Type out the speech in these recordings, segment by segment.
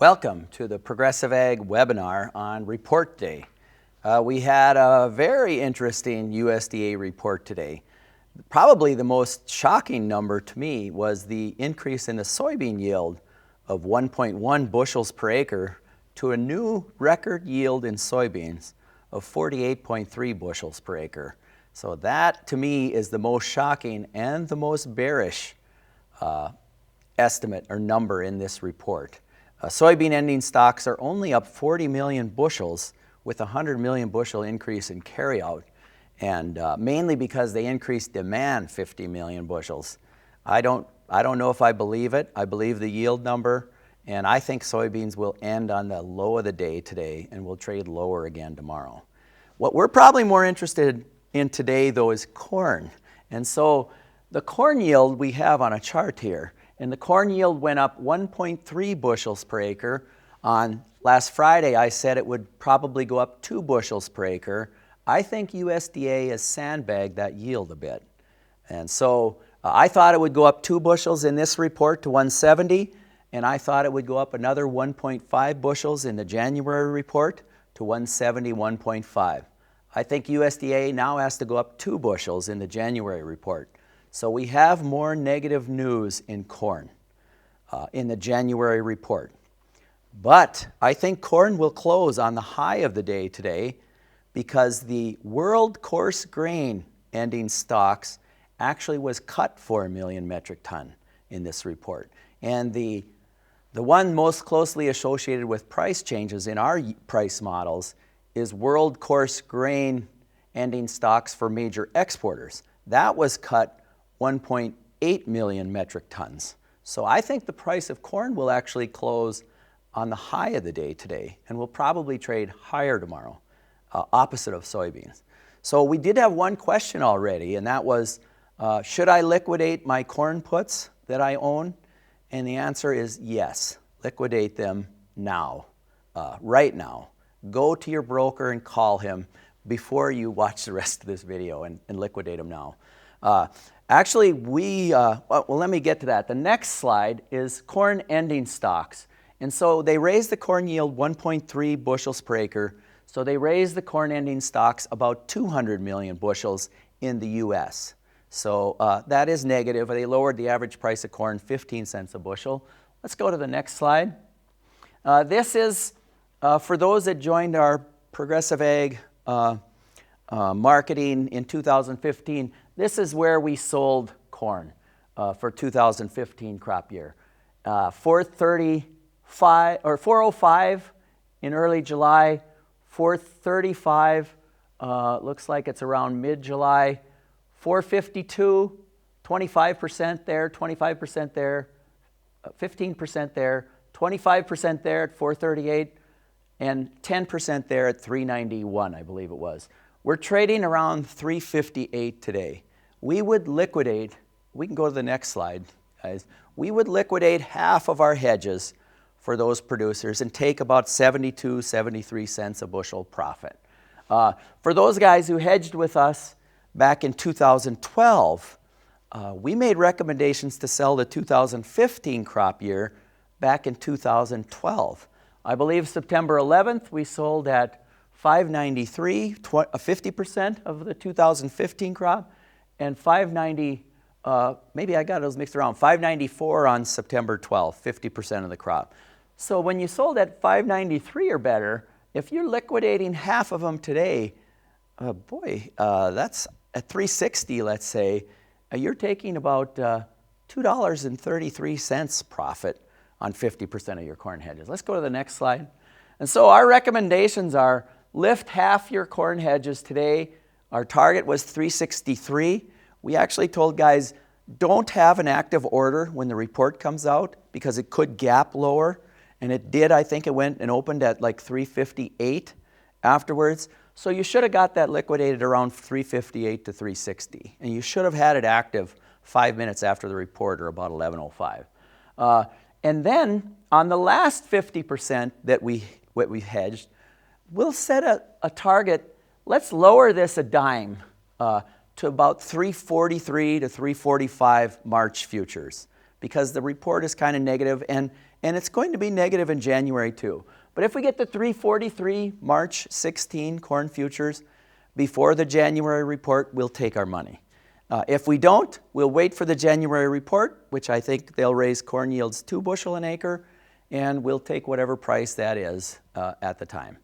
Welcome to the Progressive Ag webinar on Report Day. We had a very interesting USDA report today. Probably the most shocking number to me was the increase in the soybean yield of 1.1 bushels per acre to a new record yield in soybeans of 48.3 bushels per acre. So that to me is the most shocking and the most bearish estimate or number in this report. Soybean ending stocks are only up 40 million bushels with a 100 million bushel increase in carryout, and mainly because they increased demand 50 million bushels. I don't know if I believe it. I believe the yield number, and I think soybeans will end on the low of the day today and will trade lower again tomorrow. What we're probably more interested in today though is corn. And so the corn yield we have on a chart here, and the corn yield went up 1.3 bushels per acre. On last Friday, I said it would probably go up 2 bushels per acre. I think USDA has sandbagged that yield a bit. And so I thought it would go up 2 bushels in this report to 170, and I thought it would go up another 1.5 bushels in the January report to 170, 1.5. I think USDA now has to go up 2 bushels in the January report. So we have more negative news in corn in the January report. But I think corn will close on the high of the day today because the world coarse grain ending stocks actually was cut 4 million metric ton in this report. And the one most closely associated with price changes in our price models is world coarse grain ending stocks for major exporters. That was cut 1.8 million metric tons. So I think the price of corn will actually close on the high of the day today and will probably trade higher tomorrow, opposite of soybeans. So we did have one question already, and that was, should I liquidate my corn puts that I own? And the answer is yes, liquidate them now, right now. Go to your broker and call him before you watch the rest of this video and liquidate them now. Actually, well, let me get to that. The next slide is corn ending stocks. And so they raised the corn yield 1.3 bushels per acre. So they raised the corn ending stocks about 200 million bushels in the U.S. So that is negative. They lowered the average price of corn 15 cents a bushel. Let's go to the next slide. This is for those that joined our Progressive Ag marketing in 2015. This is where we sold corn for 2015 crop year. 405 in early July, 435 looks like it's around mid-July, 452, 25% there, 25% there, 15% there, 25% there at 438, and 10% there at 391, I believe it was. We're trading around 358 today. We would liquidate, we can go to the next slide, guys. We would liquidate half of our hedges for those producers and take about 72, 73 cents a bushel profit. For those guys who hedged with us back in 2012, we made recommendations to sell the 2015 crop year back in 2012. I believe September 11th, we sold at 593, 50% of the 2015 crop, and 590, maybe I got those mixed around, 594 on September 12th, 50% of the crop. So when you sold at 593 or better, if you're liquidating half of them today, that's at 360, let's say, you're taking about $2.33 profit on 50% of your corn hedges. Let's go to the next slide. And so our recommendations are lift half your corn hedges today. Our target was 363. We actually told guys, don't have an active order when the report comes out because it could gap lower. And it did. I think it went and opened at like 358 afterwards. So you should have got that liquidated around 358 to 360. And you should have had it active 5 minutes after the report or about 11:05. And then on the last 50% that we hedged, we'll set a target. Let's lower this a dime to about 343 to 345 March futures because the report is kind of negative. And and it's going to be negative in January too. But if we get to 343 March 16 corn futures before the January report, we'll take our money. If we don't, we'll wait for the January report, which I think they'll raise corn yields 2 bushel an acre, and we'll take whatever price that is at the time.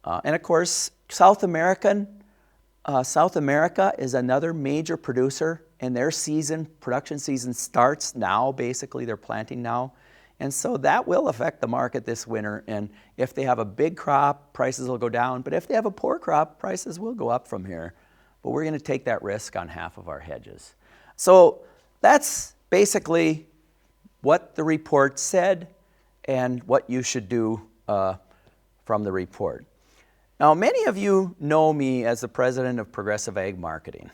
And of course, South America is another major producer, and their production season starts now. Basically, they're planting now. And so that will affect the market this winter. And if they have a big crop, prices will go down. But if they have a poor crop, prices will go up from here. But we're going to take that risk on half of our hedges. So that's basically what the report said and what you should do from the report. Now, many of you know me as the president of Progressive Ag Marketing,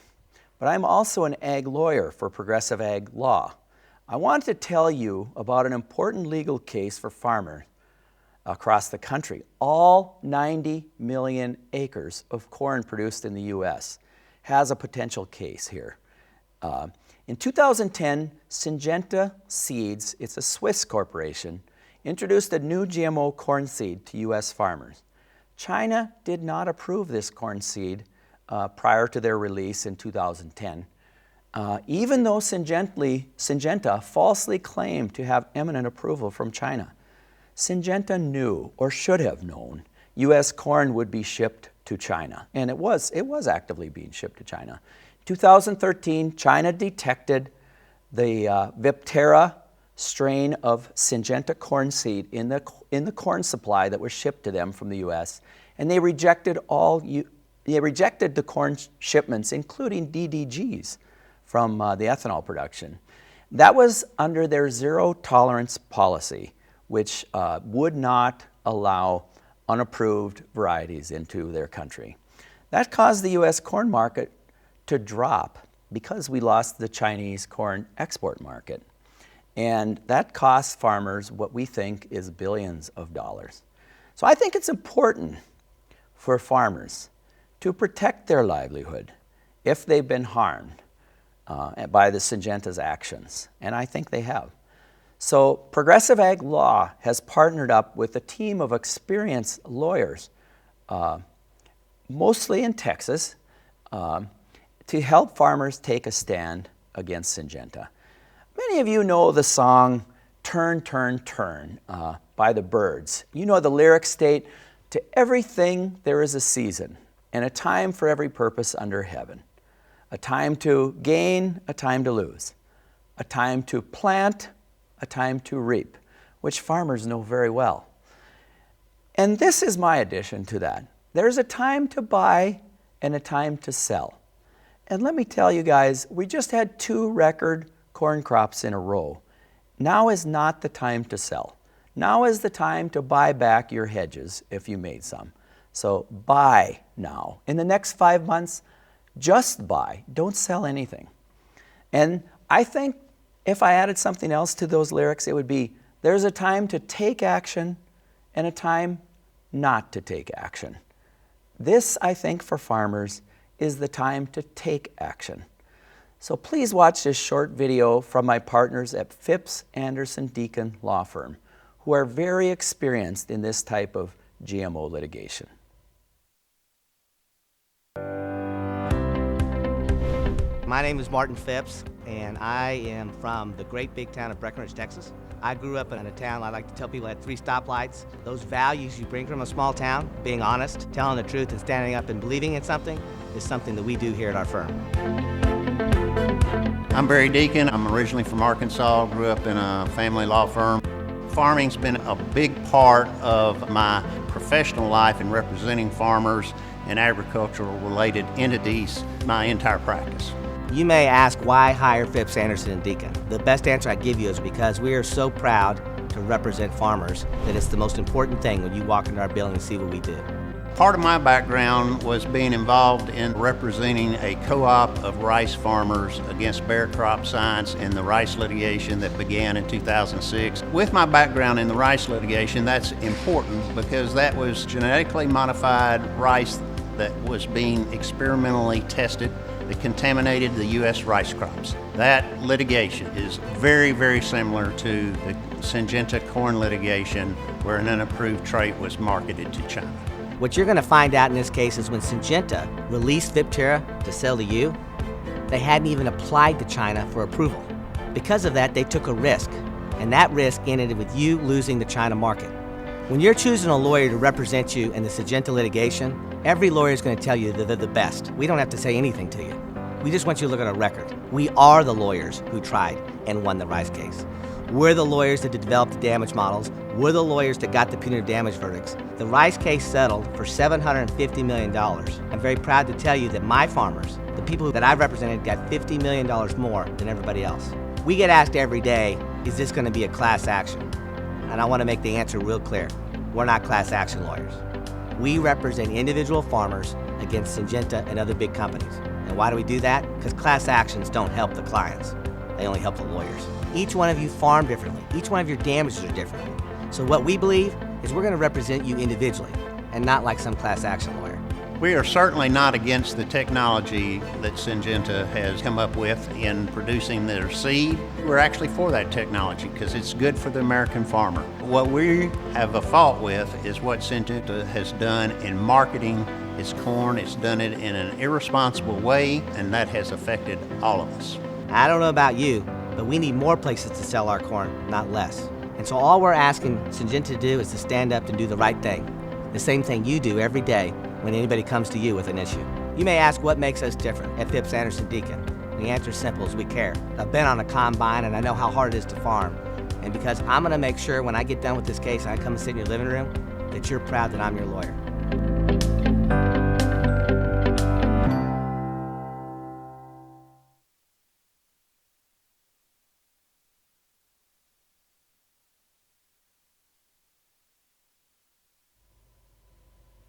but I'm also an ag lawyer for Progressive Ag Law. I want to tell you about an important legal case for farmers across the country. All 90 million acres of corn produced in the U.S. has a potential case here. In 2010, Syngenta Seeds, it's a Swiss corporation, introduced a new GMO corn seed to U.S. farmers. China did not approve this corn seed prior to their release in 2010, even though Syngenta falsely claimed to have eminent approval from China. Syngenta knew, or should have known, U.S. corn would be shipped to China, and it was actively being shipped to China. In 2013, China detected the Viptera strain of Syngenta corn seed in the corn supply that was shipped to them from the U.S., and they rejected the corn shipments, including DDGs from the ethanol production. That was under their zero tolerance policy, which would not allow unapproved varieties into their country. That caused the U.S. corn market to drop because we lost the Chinese corn export market. And that costs farmers what we think is billions of dollars. So I think it's important for farmers to protect their livelihood if they've been harmed by the Syngenta's actions, and I think they have. So Progressive Ag Law has partnered up with a team of experienced lawyers, mostly in Texas, to help farmers take a stand against Syngenta. Many of you know the song Turn, Turn, Turn by the Byrds. You know the lyrics state, "To everything there is a season, and a time for every purpose under heaven. A time to gain, a time to lose. A time to plant, a time to reap," which farmers know very well. And this is my addition to that. There's a time to buy and a time to sell. And let me tell you guys, we just had 2 record corn crops in a row. Now is not the time to sell. Now is the time to buy back your hedges if you made some. So buy now. In the next 5 months, just buy. Don't sell anything. And I think if I added something else to those lyrics, it would be, there's a time to take action and a time not to take action. This, I think, for farmers, is the time to take action. So please watch this short video from my partners at Phipps Anderson Deacon Law Firm, who are very experienced in this type of GMO litigation. My name is Martin Phipps, and I am from the great big town of Breckenridge, Texas. I grew up in a town I like to tell people had 3 stoplights. Those values you bring from a small town, being honest, telling the truth, and standing up and believing in something, is something that we do here at our firm. I'm Barry Deacon. I'm originally from Arkansas, grew up in a family law firm. Farming's been a big part of my professional life in representing farmers and agricultural related entities my entire practice. You may ask, why hire Phipps Anderson and Deacon? The best answer I give you is because we are so proud to represent farmers that it's the most important thing when you walk into our building and see what we do. Part of my background was being involved in representing a co-op of rice farmers against bare crop science in the rice litigation that began in 2006. With my background in the rice litigation, that's important because that was genetically modified rice that was being experimentally tested that contaminated the U.S. rice crops. That litigation is very, very similar to the Syngenta corn litigation where an unapproved trait was marketed to China. What you're going to find out in this case is when Syngenta released Viptera to sell to you, they hadn't even applied to China for approval. Because of that, they took a risk, and that risk ended with you losing the China market. When you're choosing a lawyer to represent you in the Syngenta litigation, every lawyer is going to tell you that they're the best. We don't have to say anything to you. We just want you to look at our record. We are the lawyers who tried and won the rice case. We're the lawyers that developed the damage models. We're the lawyers that got the punitive damage verdicts. The rice case settled for $750 million. I'm very proud to tell you that my farmers, the people that I represented, got $50 million more than everybody else. We get asked every day, is this going to be a class action? And I want to make the answer real clear. We're not class action lawyers. We represent individual farmers against Syngenta and other big companies. And why do we do that? Because class actions don't help the clients. They only help the lawyers. Each one of you farm differently. Each one of your damages are different. So what we believe is we're going to represent you individually and not like some class action lawyer. We are certainly not against the technology that Syngenta has come up with in producing their seed. We're actually for that technology because it's good for the American farmer. What we have a fault with is what Syngenta has done in marketing its corn. It's done it in an irresponsible way, and that has affected all of us. I don't know about you, but we need more places to sell our corn, not less. And so all we're asking Syngenta to do is to stand up and do the right thing. The same thing you do every day when anybody comes to you with an issue. You may ask what makes us different at Phipps Anderson Deacon. The answer is simple, is we care. I've been on a combine and I know how hard it is to farm. And because I'm gonna make sure when I get done with this case and I come and sit in your living room, that you're proud that I'm your lawyer.